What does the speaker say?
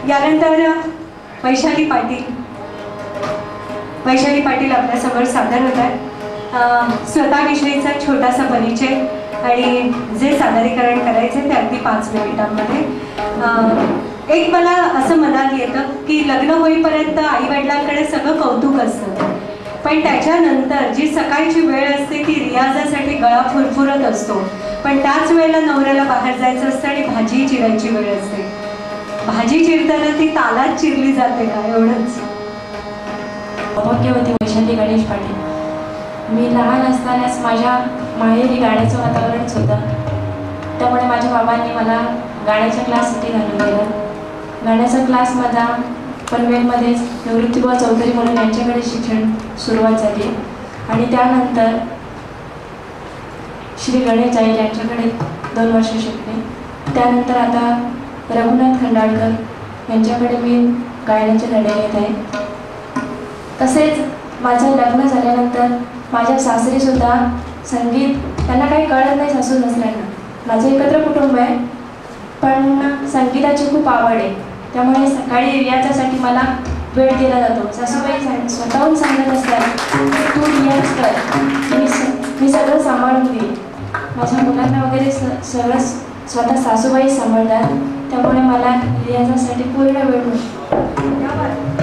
यानंतर वैशाली पाटील आपल्यासमोर सादर होत आहेत। स्वतःविषयीचा छोटासा परिचय आणि जे सादरीकरण करायचे ते अगदी 5 मिनिटांमध्ये। एक मला असं मनात येतं की लग्न होईपर्यंत आई वडिलांकडे सगळं कौतुक असतं, पण त्याच्यानंतर जी सकाळची वेळ असते ती रियाजासाठी गळा फुरफुरत असतो, पण त्याच वेळेला नवऱ्याला बाहेर जायचं असतं आणि भाजी चिरायची वेळ असते। भाजी चिरताना ती तालात चिरली जाते का, एवढंच। भाग्यवती वैशाली गणेश पाटील। मी लहान असतानाच माझ्या माहेरी गाण्याचं वातावरणच होतं, त्यामुळे माझ्या बाबांनी मला गाण्याच्या क्लाससाठी घालून दिलं। गाण्याचा क्लास माझा पनवेलमध्येच निवृत्तीबुवा चौधरी म्हणून यांच्याकडे शिक्षण सुरुवात झाली आणि त्यानंतर श्री गणेश जाईल यांच्याकडे 2 वर्ष शिकले। त्यानंतर आता रघुनाथ खंडाळकर यांच्याकडे मी गायनाचे धडे घेत आहे। तसेच माझं लग्न झाल्यानंतर माझ्या सासरीसुद्धा संगीत त्यांना काही कळत नाही, सासू सासऱ्यांना। माझं एकत्र कुटुंब आहे, पण संगीताची खूप आवड आहे, त्यामुळे सकाळी रियाजासाठी मला वेळ दिला जातो। सासूबाई स्वतःहून सांगत असतात तू रियाज कर, मी सगळं सांभाळून देईन। माझ्या मुलांना वगैरे सगळं स्वतः सासूबाई सांभाळतात, त्यामुळे मला रियाजासाठी पूर्ण वेळ मिळतो।